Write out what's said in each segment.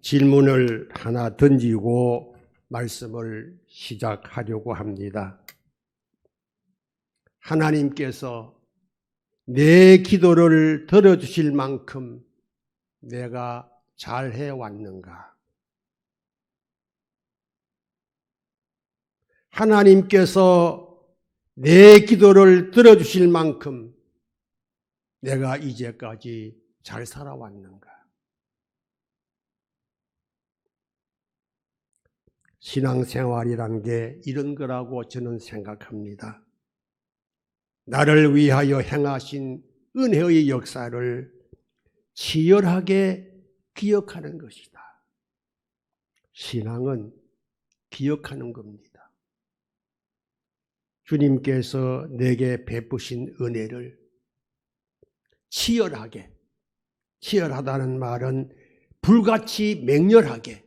질문을 하나 던지고 말씀을 시작하려고 합니다. 하나님께서 내 기도를 들어주실 만큼 내가 잘해 왔는가? 하나님께서 내 기도를 들어주실 만큼 내가 이제까지 잘 살아왔는가? 신앙생활이란 게 이런 거라고 저는 생각합니다. 나를 위하여 행하신 은혜의 역사를 치열하게 기억하는 것이다. 신앙은 기억하는 겁니다. 주님께서 내게 베푸신 은혜를 치열하다는 말은 불같이 맹렬하게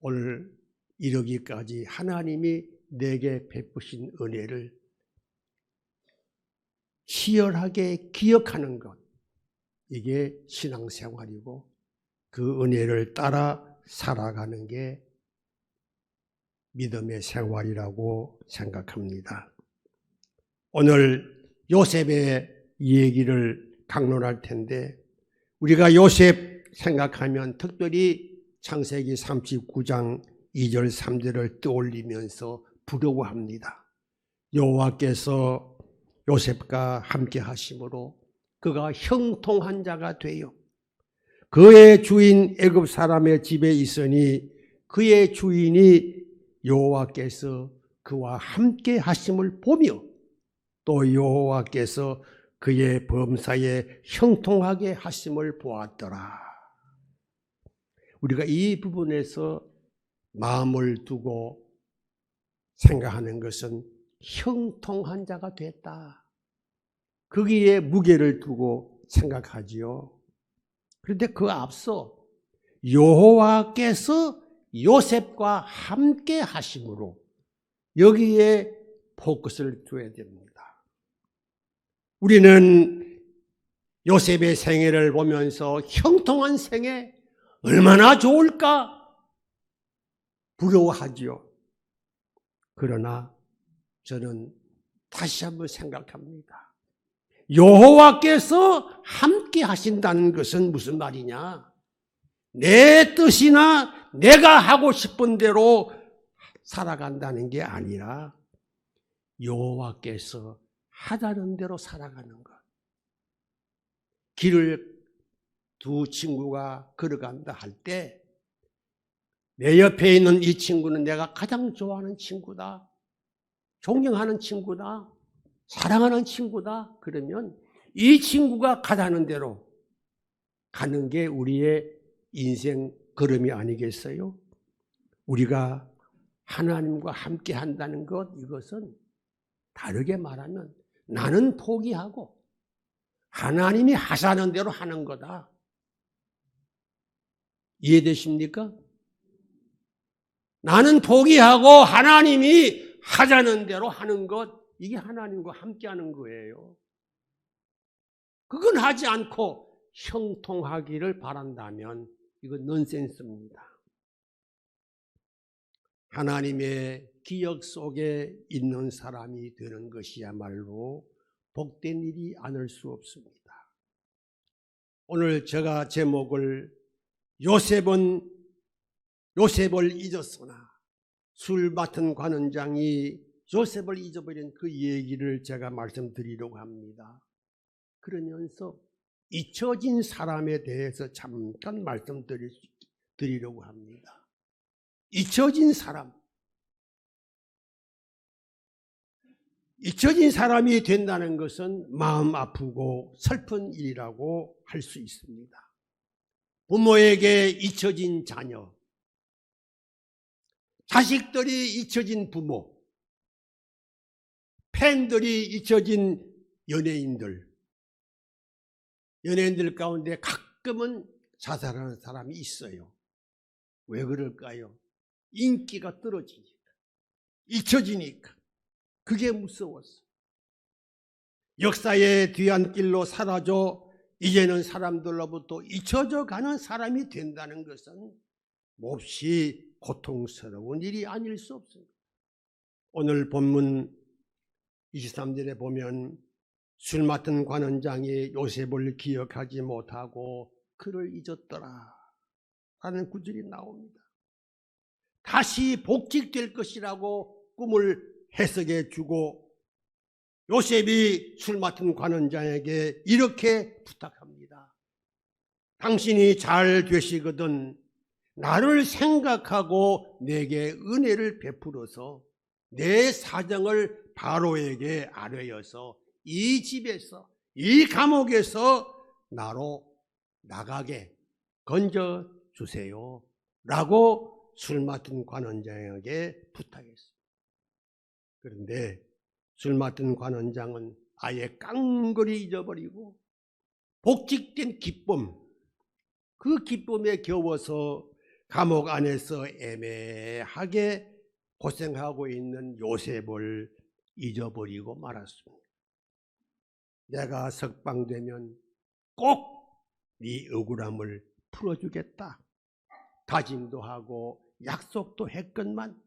오늘 이르기까지 하나님이 내게 베푸신 은혜를 치열하게 기억하는 것, 이게 신앙생활이고 그 은혜를 따라 살아가는 게 믿음의 생활이라고 생각합니다. 오늘 요셉의 얘기를 강론할 텐데 우리가 요셉 생각하면 특별히 창세기 39장 2절 3절을 떠올리면서 부러워합니다. 여호와께서 요셉과 함께 하심으로 그가 형통한 자가 되어 그의 주인 애굽 사람의 집에 있으니 그의 주인이 여호와께서 그와 함께 하심을 보며 또 여호와께서 그의 범사에 형통하게 하심을 보았더라. 우리가 이 부분에서 마음을 두고 생각하는 것은 형통한 자가 됐다. 거기에 무게를 두고 생각하지요. 그런데 그 앞서 여호와께서 요셉과 함께 하심으로 여기에 포커스를 둬야 됩니다. 우리는 요셉의 생애를 보면서 형통한 생애 얼마나 좋을까 부러워하지요. 그러나 저는 다시 한번 생각합니다. 여호와께서 함께 하신다는 것은 무슨 말이냐? 내 뜻이나 내가 하고 싶은 대로 살아간다는 게 아니라 여호와께서 하자는 대로 살아가는 것. 길을 두 친구가 걸어간다 할 때 내 옆에 있는 이 친구는 내가 가장 좋아하는 친구다. 존경하는 친구다. 사랑하는 친구다. 그러면 이 친구가 가자는 대로 가는 게 우리의 인생 걸음이 아니겠어요? 우리가 하나님과 함께 한다는 것, 이것은 다르게 말하면 나는 포기하고 하나님이 하자는 대로 하는 거다. 이해되십니까? 나는 포기하고 하나님이 하자는 대로 하는 것, 이게 하나님과 함께 하는 거예요. 그건 하지 않고 형통하기를 바란다면 이건 넌센스입니다. 하나님의 기억 속에 있는 사람이 되는 것이야말로 복된 일이 아닐 수 없습니다. 오늘 제가 제목을 요셉을 잊었으나 술 맡은 관원장이 요셉을 잊어버린 그 얘기를 제가 말씀드리려고 합니다. 그러면서 잊혀진 사람에 대해서 잠깐 말씀드리려고 합니다. 잊혀진 사람. 잊혀진 사람이 된다는 것은 마음 아프고 슬픈 일이라고 할 수 있습니다. 부모에게 잊혀진 자녀, 자식들이 잊혀진 부모, 팬들이 잊혀진 연예인들 가운데 가끔은 자살하는 사람이 있어요. 왜 그럴까요? 인기가 떨어지니까, 잊혀지니까. 그게 무서웠어. 역사의 뒤안길로 사라져 이제는 사람들로부터 잊혀져 가는 사람이 된다는 것은 몹시 고통스러운 일이 아닐 수 없습니다. 오늘 본문 23절에 보면 술 맡은 관원장이 요셉을 기억하지 못하고 그를 잊었더라 라는 구절이 나옵니다. 다시 복직될 것이라고 꿈을 해석해 주고 요셉이 술 맡은 관원장에게 이렇게 부탁합니다. 당신이 잘 되시거든 나를 생각하고 내게 은혜를 베풀어서 내 사정을 바로에게 아뢰어서 이 집에서 이 감옥에서 나로 나가게 건져 주세요 라고 술 맡은 관원장에게 부탁했습니다. 그런데 술 맡은 관원장은 아예 깡그리 잊어버리고 복직된 기쁨, 그 기쁨에 겨워서 감옥 안에서 애매하게 고생하고 있는 요셉을 잊어버리고 말았습니다. 내가 석방되면 꼭 네 억울함을 풀어주겠다 다짐도 하고 약속도 했건만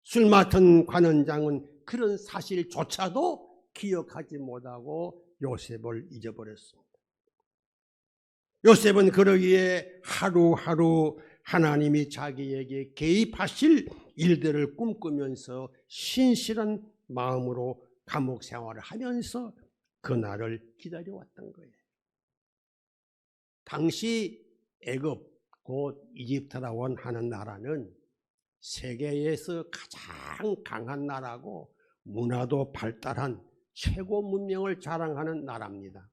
술 맡은 관원장은 그런 사실조차도 기억하지 못하고 요셉을 잊어버렸습니다. 요셉은 그러기에 하루하루 하나님이 자기에게 개입하실 일들을 꿈꾸면서 신실한 마음으로 감옥 생활을 하면서 그날을 기다려왔던 거예요. 당시 애굽 곧 이집트라고 하는 나라는 세계에서 가장 강한 나라고 문화도 발달한 최고 문명을 자랑하는 나라입니다.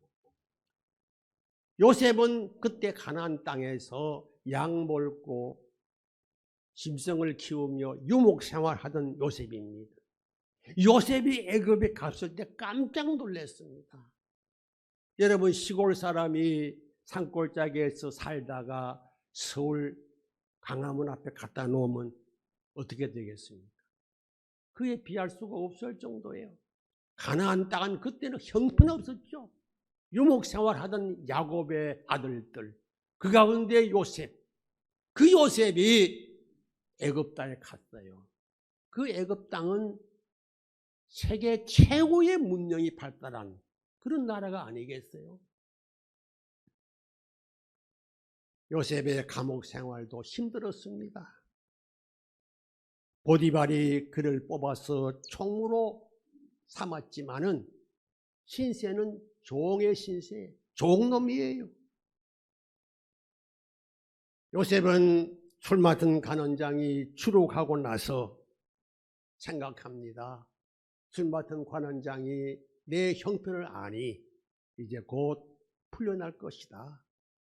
요셉은 그때 가나안 땅에서 양 몰고 짐승을 키우며 유목 생활하던 요셉입니다. 요셉이 애굽에 갔을 때 깜짝 놀랐습니다. 여러분 시골 사람이 산골짜기에서 살다가 서울 광화문 앞에 갖다 놓으면 어떻게 되겠습니까? 그에 비할 수가 없을 정도예요. 가나안 땅은 그때는 형편없었죠. 유목 생활하던 야곱의 아들들, 그 가운데 요셉, 그 요셉이 애굽 땅에 갔어요. 그 애굽 땅은 세계 최고의 문명이 발달한 그런 나라가 아니겠어요? 요셉의 감옥 생활도 힘들었습니다. 보디발이 그를 뽑아서 총무로 삼았지만은 신세는 종의 신세, 종놈이에요. 요셉은 술 맡은 관원장이 추록하고 나서 생각합니다. 술 맡은 관원장이 내 형편을 아니 이제 곧 풀려날 것이다.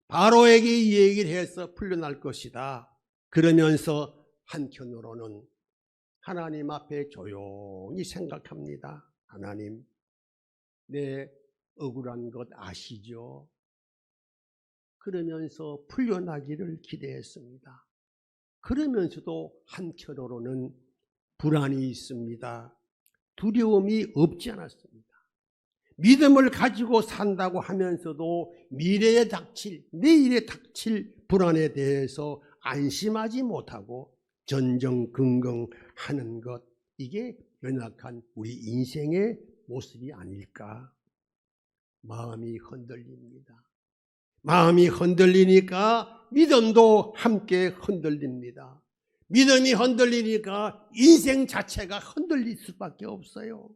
바로에게 이 얘기를 해서 풀려날 것이다. 그러면서 한편으로는 하나님 앞에 조용히 생각합니다. 하나님, 내 억울한 것 아시죠? 그러면서 풀려나기를 기대했습니다. 그러면서도 한편으로는 불안이 있습니다. 두려움이 없지 않았습니다. 믿음을 가지고 산다고 하면서도 미래에 닥칠, 내일에 닥칠 불안에 대해서 안심하지 못하고 전전긍긍하는 것, 이게 연약한 우리 인생의 모습이 아닐까? 마음이 흔들립니다. 마음이 흔들리니까 믿음도 함께 흔들립니다. 믿음이 흔들리니까 인생 자체가 흔들릴 수밖에 없어요.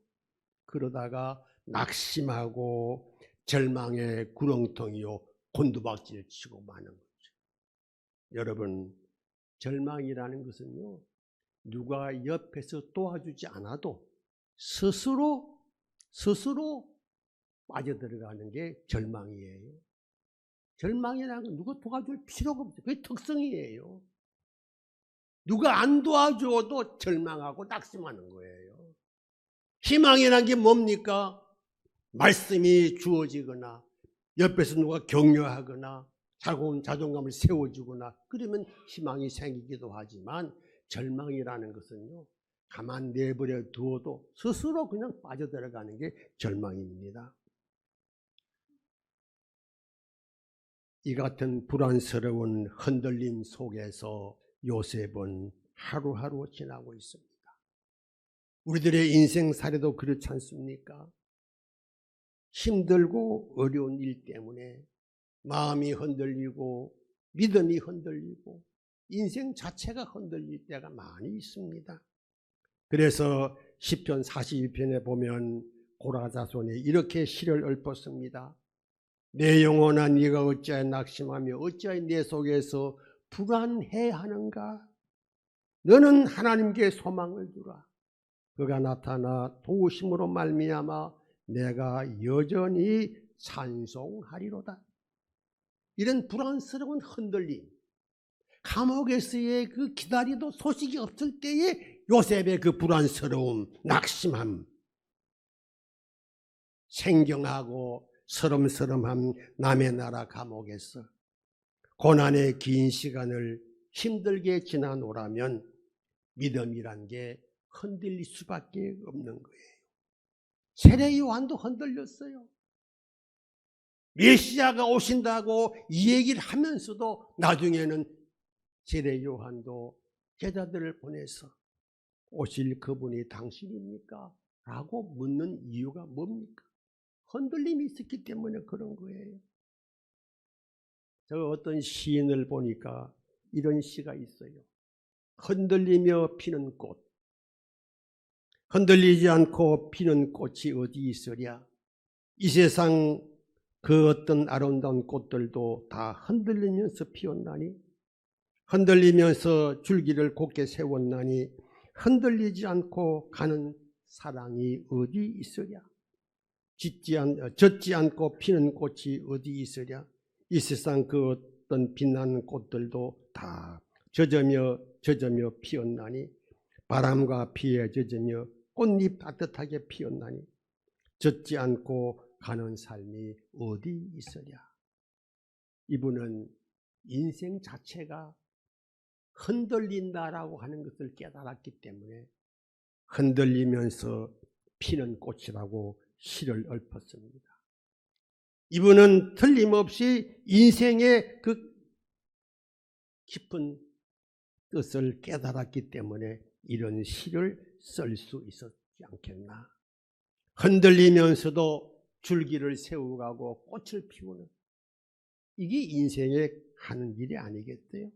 그러다가 낙심하고 절망의 구렁텅이요 곤두박질 치고 마는 거죠. 여러분, 절망이라는 것은요, 누가 옆에서 도와주지 않아도 스스로 빠져들어가는 게 절망이에요. 절망이라는 건 누가 도와줄 필요가 없어요. 그게 특성이에요. 누가 안 도와줘도 절망하고 낙심하는 거예요. 희망이라는 게 뭡니까? 말씀이 주어지거나 옆에서 누가 격려하거나 자존감을 세워주거나 그러면 희망이 생기기도 하지만 절망이라는 것은요, 가만 내버려 두어도 스스로 그냥 빠져들어가는 게 절망입니다. 이 같은 불안스러운 흔들림 속에서 요셉은 하루하루 지나고 있습니다. 우리들의 인생사례도 그렇지 않습니까? 힘들고 어려운 일 때문에 마음이 흔들리고 믿음이 흔들리고 인생 자체가 흔들릴 때가 많이 있습니다. 그래서 시편 41편에 보면 고라자손이 이렇게 시를 읊었습니다. 내 영혼아 네가 어찌하여 낙심하며 어찌하여 내 속에서 불안해하는가? 너는 하나님께 소망을 두라. 그가 나타나 도우심으로 말미암아 내가 여전히 찬송하리로다. 이런 불안스러운 흔들림, 감옥에서의 그 기다리도 소식이 없을 때의 요셉의 그 불안스러움, 낙심함, 생경하고 서름서름한 남의 나라 감옥에서 고난의 긴 시간을 힘들게 지나노라면 믿음이란 게 흔들릴 수밖에 없는 거예요. 세례 요한도 흔들렸어요. 메시아가 오신다고 이 얘기를 하면서도 나중에는 세례 요한도 제자들을 보내서 오실 그분이 당신입니까? 라고 묻는 이유가 뭡니까? 흔들림이 있었기 때문에 그런 거예요. 저 어떤 시인을 보니까 이런 시가 있어요. 흔들리며 피는 꽃. 흔들리지 않고 피는 꽃이 어디 있으랴? 이 세상 그 어떤 아름다운 꽃들도 다 흔들리면서 피었나니, 흔들리면서 줄기를 곧게 세웠나니 흔들리지 않고 가는 사랑이 어디 있으랴? 젖지 않고 피는 꽃이 어디 있으랴? 이 세상 그 어떤 빛나는 꽃들도 다 젖으며 피었나니, 바람과 비에 젖으며 꽃잎 따뜻하게 피었나니 젖지 않고 가는 삶이 어디 있으랴? 이분은 인생 자체가 흔들린다라고 하는 것을 깨달았기 때문에 흔들리면서 피는 꽃이라고 시를 읊었습니다. 이분은 틀림없이 인생의 그 깊은 뜻을 깨달았기 때문에 이런 시를 쓸 수 있었지 않겠나. 흔들리면서도 줄기를 세워가고 꽃을 피우는, 이게 인생의 하는 일이 아니겠어요?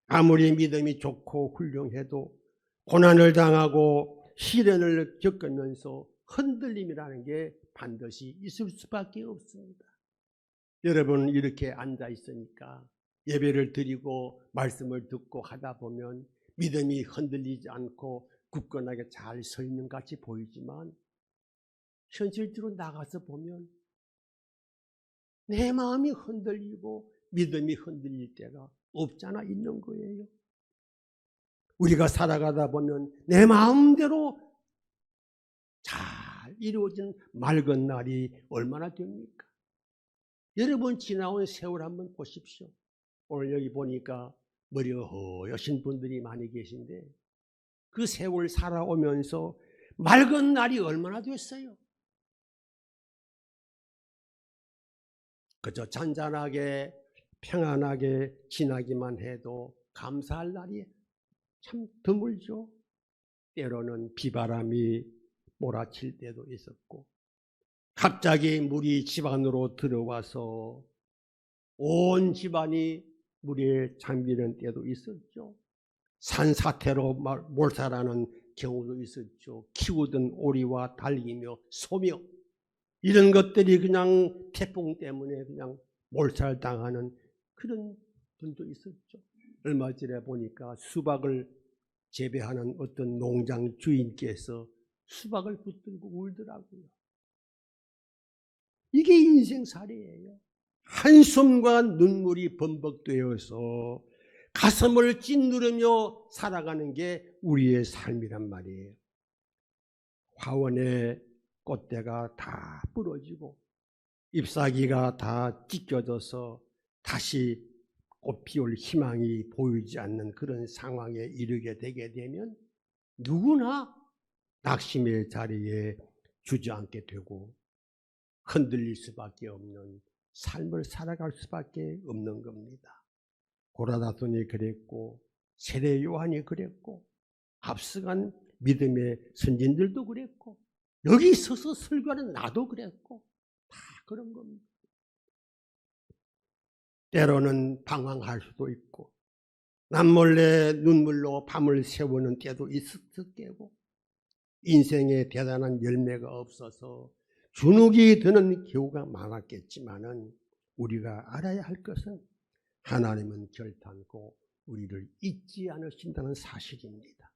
아무리 믿음이 좋고 훌륭해도 고난을 당하고 시련을 겪으면서 흔들림이라는 게 반드시 있을 수밖에 없습니다. 여러분 이렇게 앉아 있으니까 예배를 드리고 말씀을 듣고 하다 보면 믿음이 흔들리지 않고 굳건하게 잘 서 있는 것 같이 보이지만 현실적으로 나가서 보면 내 마음이 흔들리고 믿음이 흔들릴 때가 없잖아 있는 거예요. 우리가 살아가다 보면 내 마음대로 잘 이루어진 맑은 날이 얼마나 됩니까? 여러분 지나온 세월 한번 보십시오. 오늘 여기 보니까 머리가 허여신 분들이 많이 계신데 그 세월 살아오면서 맑은 날이 얼마나 됐어요? 그저 잔잔하게 평안하게 지나기만 해도 감사할 날이 참 드물죠. 때로는 비바람이 몰아칠 때도 있었고 갑자기 물이 집 안으로 들어와서 온 집안이 물에 잠기는 때도 있었죠. 산사태로 몰살하는 경우도 있었죠. 키우던 오리와 닭이며 소며 이런 것들이 그냥 태풍 때문에 그냥 몰살당하는 그런 분도 있었죠. 얼마 전에 보니까 수박을 재배하는 어떤 농장 주인께서 수박을 붙들고 울더라고요. 이게 인생살이에요. 한숨과 눈물이 범벅되어서 가슴을 짓누르며 살아가는 게 우리의 삶이란 말이에요. 화원의 꽃대가 다 부러지고 잎사귀가 다 찢겨져서 다시 꽃 피울 희망이 보이지 않는 그런 상황에 이르게 되게 되면 누구나 낙심의 자리에 주저앉게 되고 흔들릴 수밖에 없는 삶을 살아갈 수밖에 없는 겁니다. 고라다손이 그랬고 세례 요한이 그랬고 앞서간 믿음의 선진들도 그랬고 여기 서서 설교하는 나도 그랬고 다 그런 겁니다. 때로는 방황할 수도 있고 남몰래 눈물로 밤을 새우는 때도 있을 때고 인생에 대단한 열매가 없어서 주눅이 드는 경우가 많았겠지만은 우리가 알아야 할 것은 하나님은 결단코 우리를 잊지 않으신다는 사실입니다.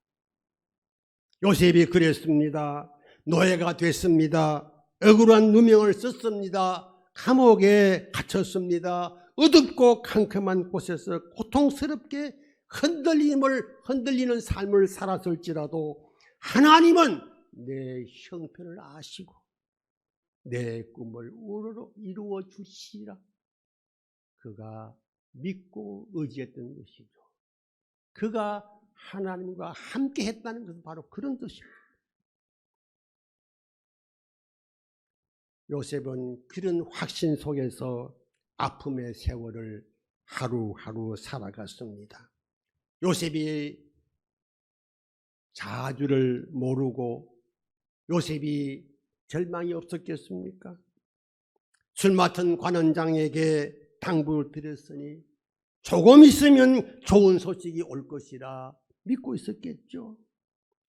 요셉이 그랬습니다. 노예가 됐습니다. 억울한 누명을 썼습니다. 감옥에 갇혔습니다. 어둡고 캄캄한 곳에서 고통스럽게 흔들리는 삶을 살았을지라도 하나님은 내 형편을 아시고 내 꿈을 이루어 주시리라. 그가 믿고 의지했던 것이죠. 그가 하나님과 함께 했다는 것은 바로 그런 뜻입니다. 요셉은 그런 확신 속에서 아픔의 세월을 하루하루 살아갔습니다. 요셉이 자주를 모르고 요셉이 절망이 없었겠습니까? 술 맡은 관원장에게 당부를 드렸으니 조금 있으면 좋은 소식이 올 것이라 믿고 있었겠죠.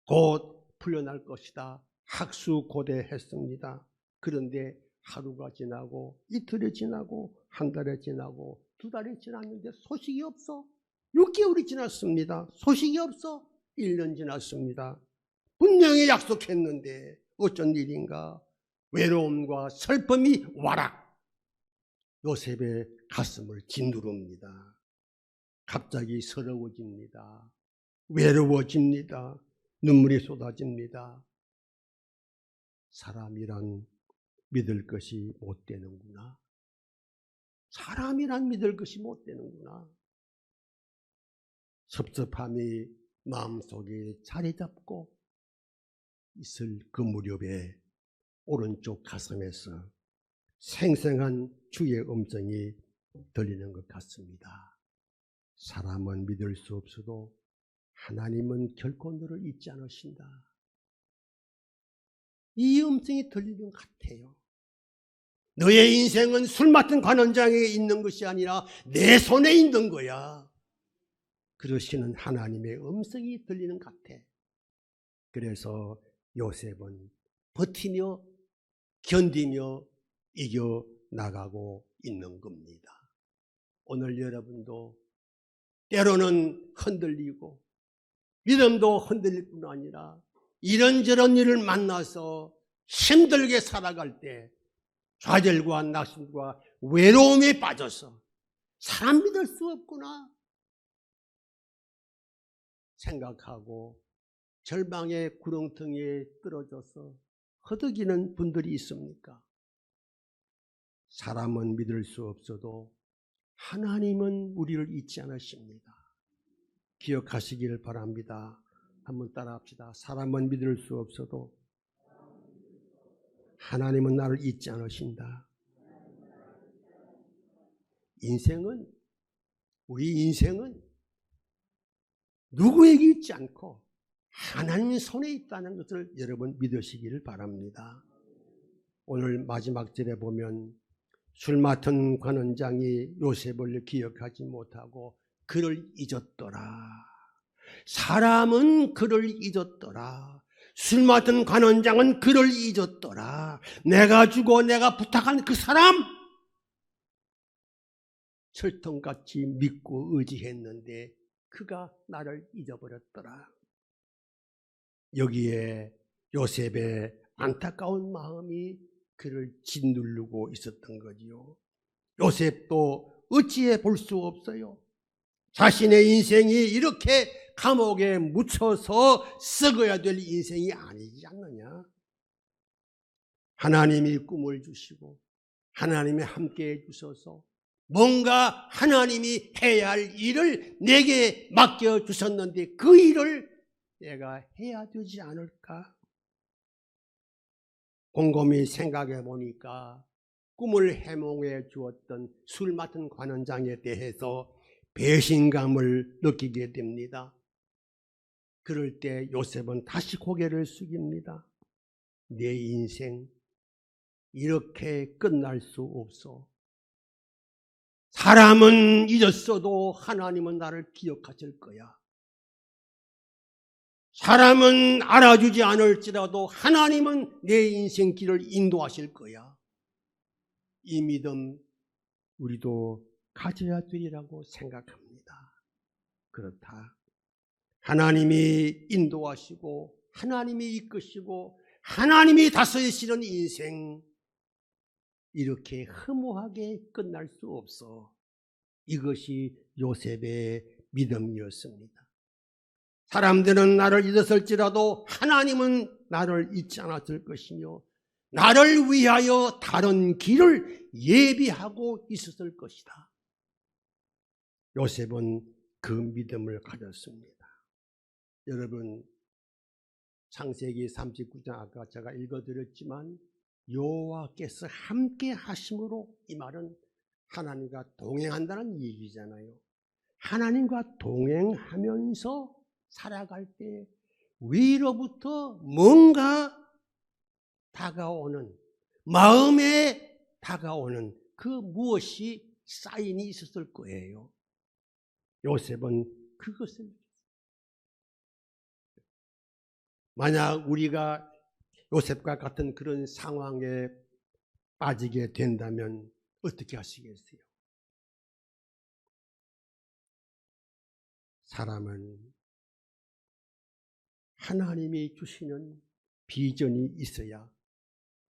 곧 풀려날 것이다. 학수고대했습니다. 그런데 하루가 지나고 이틀이 지나고 한 달이 지나고 두 달이 지났는데 소식이 없어. 6개월이 지났습니다. 소식이 없어. 1년 지났습니다. 분명히 약속했는데 어쩐 일인가. 외로움과 슬픔이 와락. 요셉의 가슴을 짓누릅니다. 갑자기 서러워집니다. 외로워집니다. 눈물이 쏟아집니다. 사람이란 믿을 것이 못 되는구나. 사람이란 믿을 것이 못 되는구나. 섭섭함이 마음속에 자리 잡고 있을 그 무렵에 오른쪽 가슴에서 생생한 주의 음성이 들리는 것 같습니다. 사람은 믿을 수 없어도 하나님은 결코 너를 잊지 않으신다. 이 음성이 들리는 것 같아요. 너의 인생은 술 맡은 관원장에 있는 것이 아니라 내 손에 있는 거야. 그러시는 하나님의 음성이 들리는 것 같아. 그래서 요셉은 버티며 견디며 이겨나가고 있는 겁니다. 오늘 여러분도 때로는 흔들리고 믿음도 흔들릴 뿐 아니라 이런저런 일을 만나서 힘들게 살아갈 때 좌절과 낙심과 외로움에 빠져서 사람 믿을 수 없구나 생각하고 절망의 구렁텅이에 떨어져서 허덕이는 분들이 있습니까? 사람은 믿을 수 없어도 하나님은 우리를 잊지 않으십니다. 기억하시기를 바랍니다. 한번 따라합시다. 사람은 믿을 수 없어도 하나님은 나를 잊지 않으신다. 우리 인생은 누구에게 있지 않고 하나님 손에 있다는 것을 여러분 믿으시기를 바랍니다. 오늘 마지막 절에 보면 술 맡은 관원장이 요셉을 기억하지 못하고 그를 잊었더라. 사람은 그를 잊었더라. 술 맡은 관원장은 그를 잊었더라. 내가 주고 내가 부탁한 그 사람 철통같이 믿고 의지했는데 그가 나를 잊어버렸더라. 여기에 요셉의 안타까운 마음이 그를 짓누르고 있었던 거지요. 요셉도 어찌해 볼 수 없어요. 자신의 인생이 이렇게 감옥에 묻혀서 썩어야 될 인생이 아니지 않느냐. 하나님이 꿈을 주시고 하나님이 함께해 주셔서 뭔가 하나님이 해야 할 일을 내게 맡겨주셨는데 그 일을 내가 해야 되지 않을까? 곰곰이 생각해 보니까 꿈을 해몽해 주었던 술 맡은 관원장에 대해서 배신감을 느끼게 됩니다. 그럴 때 요셉은 다시 고개를 숙입니다. 내 인생 이렇게 끝날 수 없어. 사람은 잊었어도 하나님은 나를 기억하실 거야. 사람은 알아주지 않을지라도 하나님은 내 인생 길을 인도하실 거야. 이 믿음 우리도 가져야 되리라고 생각합니다. 그렇다. 하나님이 인도하시고 하나님이 이끄시고 하나님이 다스리시는 인생, 이렇게 허무하게 끝날 수 없어. 이것이 요셉의 믿음이었습니다. 사람들은 나를 잊었을지라도 하나님은 나를 잊지 않았을 것이며 나를 위하여 다른 길을 예비하고 있었을 것이다. 요셉은 그 믿음을 가졌습니다. 여러분, 창세기 39장 아까 제가 읽어드렸지만 여호와께서 함께 하심으로, 이 말은 하나님과 동행한다는 얘기잖아요. 하나님과 동행하면서 살아갈 때 위로부터 뭔가 다가오는, 마음에 다가오는 그 무엇이 사인이 있었을 거예요. 요셉은 그것을, 만약 우리가 요셉과 같은 그런 상황에 빠지게 된다면 어떻게 하시겠어요? 사람은 하나님이 주시는 비전이 있어야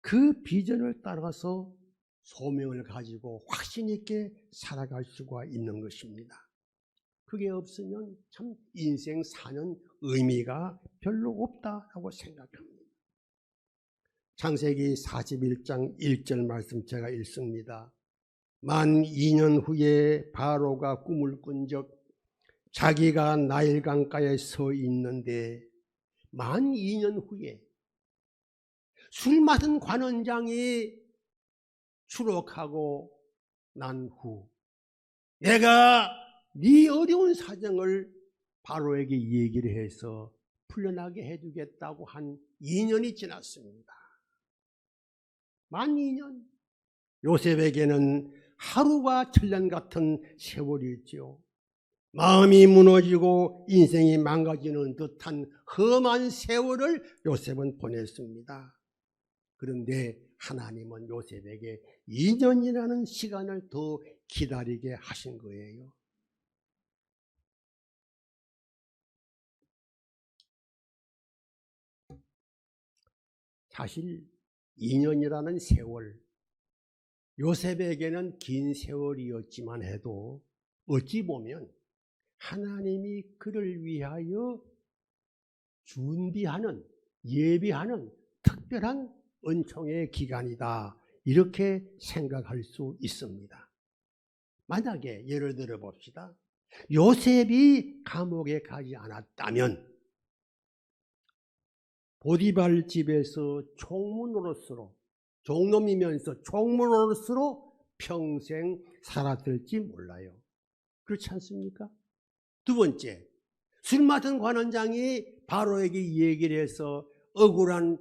그 비전을 따라서 소명을 가지고 확신 있게 살아갈 수가 있는 것입니다. 그게 없으면 참 인생 사는 의미가 별로 없다라고 생각합니다. 창세기 41장 1절 말씀 제가 읽습니다. 만 2년 후에 바로가 꿈을 꾼 적 자기가 나일 강가에 서 있는데, 만 2년 후에 술 맡은 관원장이 추록하고 난 후 내가 네 어려운 사정을 바로에게 얘기를 해서 풀려나게 해주겠다고 한 2년이 지났습니다. 만 2년. 요셉에게는 하루가 천년 같은 세월이었죠. 마음이 무너지고 인생이 망가지는 듯한 험한 세월을 요셉은 보냈습니다. 그런데 하나님은 요셉에게 2년이라는 시간을 더 기다리게 하신 거예요. 사실 2년이라는 세월, 요셉에게는 긴 세월이었지만 해도 어찌 보면 하나님이 그를 위하여 준비하는, 예비하는 특별한 은총의 기간이다, 이렇게 생각할 수 있습니다. 만약에 예를 들어 봅시다. 요셉이 감옥에 가지 않았다면 보디발 집에서 총무노릇으로, 종놈이면서 총무노릇으로 평생 살았을지 몰라요. 그렇지 않습니까? 두 번째, 술 맡은 관원장이 바로에게 얘기를 해서 억울한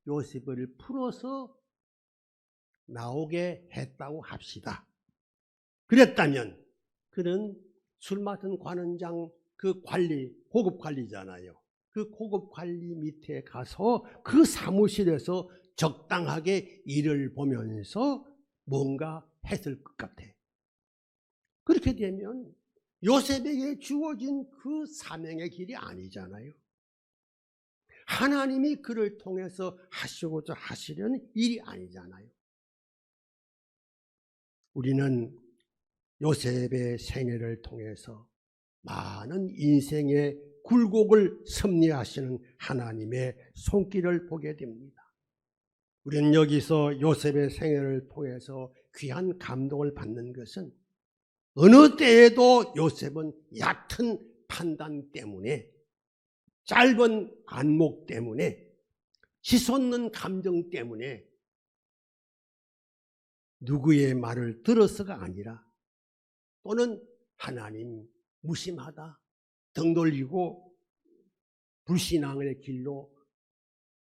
요셉을 풀어서 나오게 했다고 합시다. 그랬다면 그는 술 맡은 관원장 그 관리, 고급 관리잖아요. 그 고급 관리 밑에 가서 그 사무실에서 적당하게 일을 보면서 뭔가 했을 것 같아. 그렇게 되면 요셉에게 주어진 그 사명의 길이 아니잖아요. 하나님이 그를 통해서 하시고자 하시려는 일이 아니잖아요. 우리는 요셉의 생애를 통해서 많은 인생의 굴곡을 섭리하시는 하나님의 손길을 보게 됩니다. 우리는 여기서 요셉의 생애를 통해서 귀한 감동을 받는 것은 어느 때에도 요셉은 얕은 판단 때문에, 짧은 안목 때문에, 치솟는 감정 때문에 누구의 말을 들어서가 아니라 또는 하나님 무심하다 등 돌리고 불신앙의 길로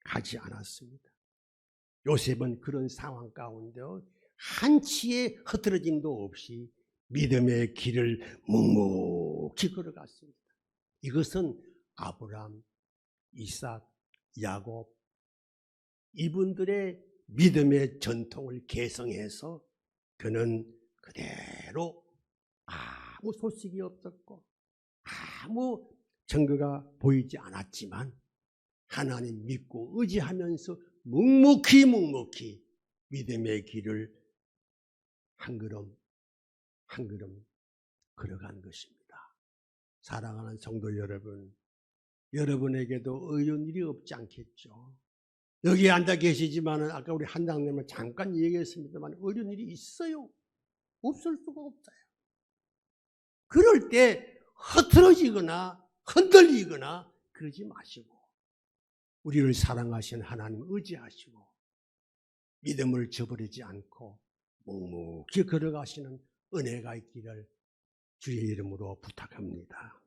가지 않았습니다. 요셉은 그런 상황 가운데 한치의 흐트러짐도 없이 믿음의 길을 묵묵히 걸어갔습니다. 이것은 아브람, 이삭, 야곱 이분들의 믿음의 전통을 계승해서 그는 그대로 아무 소식이 없었고 아무 증거가 보이지 않았지만 하나님 믿고 의지하면서 묵묵히 믿음의 길을 한 걸음 한 걸음 걸어간 것입니다. 사랑하는 성도 여러분, 여러분에게도 어려운 일이 없지 않겠죠? 여기 앉아 계시지만 아까 우리 한장님은 잠깐 얘기했습니다만 어려운 일이 있어요. 없을 수가 없어요. 그럴 때 흐트러지거나 흔들리거나 그러지 마시고 우리를 사랑하신 하나님 의지하시고 믿음을 저버리지 않고 묵묵히 걸어가시는 은혜가 있기를 주의 이름으로 부탁합니다.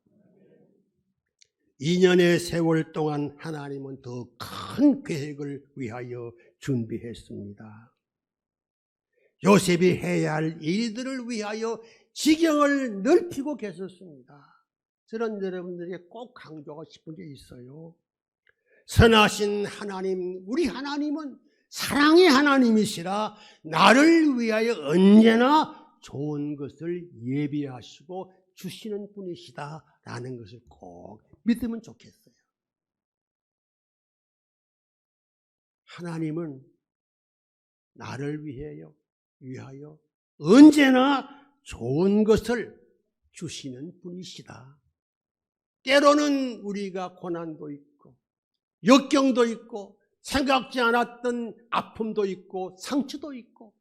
2년의 세월 동안 하나님은 더 큰 계획을 위하여 준비했습니다. 요셉이 해야 할 일들을 위하여 지경을 넓히고 계셨습니다. 저는 여러분들에게 꼭 강조하고 싶은 게 있어요. 선하신 하나님, 우리 하나님은 사랑의 하나님이시라 나를 위하여 언제나 좋은 것을 예비하시고 주시는 분이시다라는 것을 꼭 믿으면 좋겠어요. 하나님은 나를 위하여 언제나 좋은 것을 주시는 분이시다. 때로는 우리가 고난도 있고 역경도 있고 생각지 않았던 아픔도 있고 상처도 있고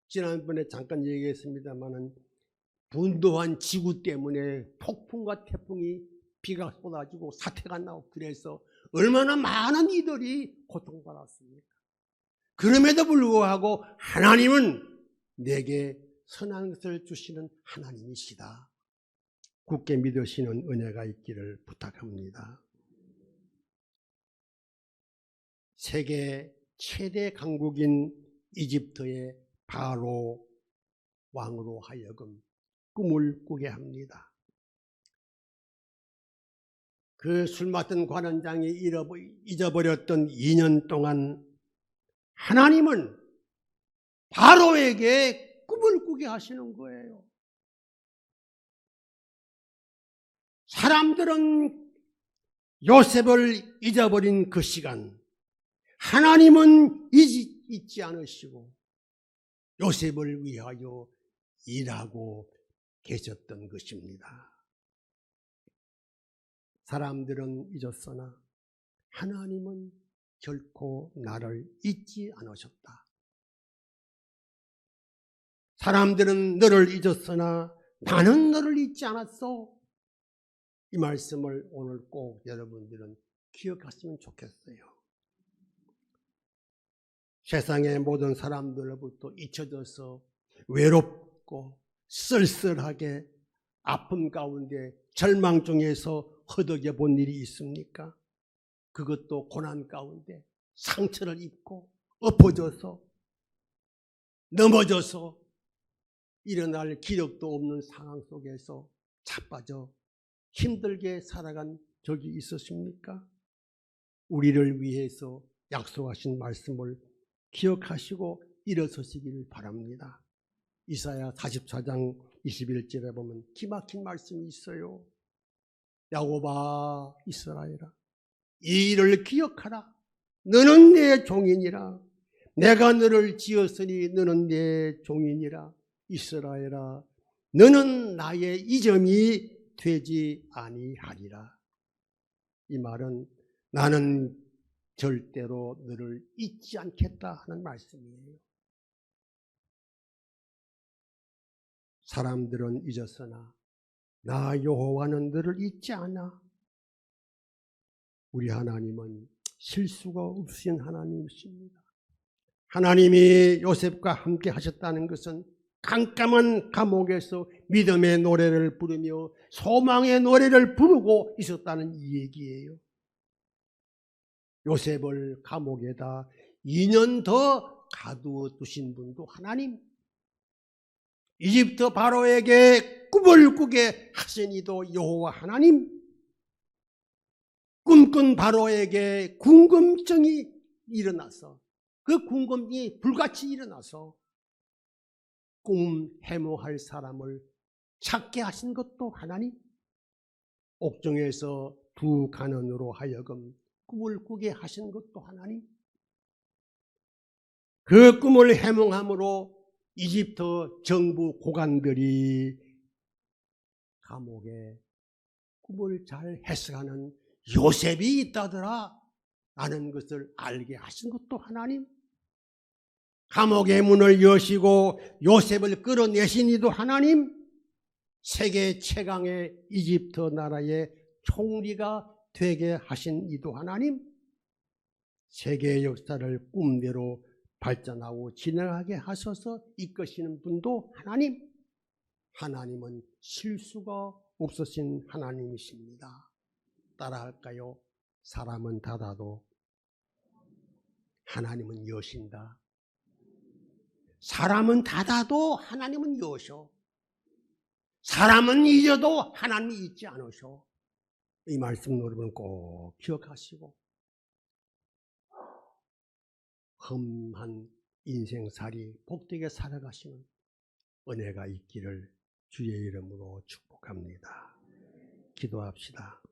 지난번에 잠깐 얘기했습니다마는 분도한 지구 때문에 폭풍과 태풍이 비가 쏟아지고 사태가 나고 그래서 얼마나 많은 이들이 고통받았습니까? 그럼에도 불구하고 하나님은 내게 선한 것을 주시는 하나님이시다. 굳게 믿으시는 은혜가 있기를 부탁합니다. 세계 최대 강국인 이집트의 바로 왕으로 하여금 꿈을 꾸게 합니다. 그 술 맡은 관원장이 잊어버렸던 2년 동안 하나님은 바로에게 꿈을 꾸게 하시는 거예요. 사람들은 요셉을 잊어버린 그 시간 하나님은 잊지 않으시고 요셉을 위하여 일하고 계셨던 것입니다. 사람들은 잊었으나 하나님은 결코 나를 잊지 않으셨다. 사람들은 너를 잊었으나 나는 너를 잊지 않았어. 이 말씀을 오늘 꼭 여러분들은 기억하시면 좋겠어요. 세상의 모든 사람들로부터 잊혀져서 외롭고 쓸쓸하게 아픔 가운데 절망 중에서 허덕여 본 일이 있습니까? 그것도 고난 가운데 상처를 입고 엎어져서 넘어져서 일어날 기력도 없는 상황 속에서 자빠져 힘들게 살아간 적이 있었습니까? 우리를 위해서 약속하신 말씀을 기억하시고 일어서시기를 바랍니다. 이사야 44장 21절에 보면 기막힌 말씀이 있어요. 야곱아 이스라엘아 이 일을 기억하라. 너는 내 종이니라. 내가 너를 지었으니 너는 내 종이니라. 이스라엘아 너는 나의 이점이 되지 아니하리라. 이 말은 나는 절대로 너를 잊지 않겠다 하는 말씀이에요. 사람들은 잊었으나 나 여호와는 너를 잊지 않아. 우리 하나님은 실수가 없으신 하나님이십니다. 하나님이 요셉과 함께 하셨다는 것은 깜깜한 감옥에서 믿음의 노래를 부르며 소망의 노래를 부르고 있었다는 이 얘기예요. 요셉을 감옥에다 2년 더 가두어두신 분도 하나님, 이집트 바로에게 꿈을 꾸게 하신 이도 여호와 하나님, 꿈꾼 바로에게 궁금증이 일어나서 그 궁금증이 불같이 일어나서 꿈 해몽할 사람을 찾게 하신 것도 하나님, 옥중에서 두 간원으로 하여금 꿈을 꾸게 하신 것도 하나님, 그 꿈을 해몽함으로 이집트 정부 고관들이 감옥에 꿈을 잘 해석하는 요셉이 있다더라 라는 것을 알게 하신 것도 하나님, 감옥의 문을 여시고 요셉을 끌어내신 이도 하나님, 세계 최강의 이집트 나라의 총리가 되게 하신 이도 하나님, 세계 역사를 꿈대로 발전하고 진행하게 하셔서 이끄시는 분도 하나님, 하나님은 실수가 없으신 하나님이십니다. 따라할까요? 사람은 닫아도 하나님은 여신다. 사람은 닫아도 하나님은 여셔. 사람은 잊어도 하나님이 잊지 않으셔. 이 말씀 여러분 꼭 기억하시고 험한 인생살이 복되게 살아가시는 은혜가 있기를 주의 이름으로 축복합니다. 기도합시다.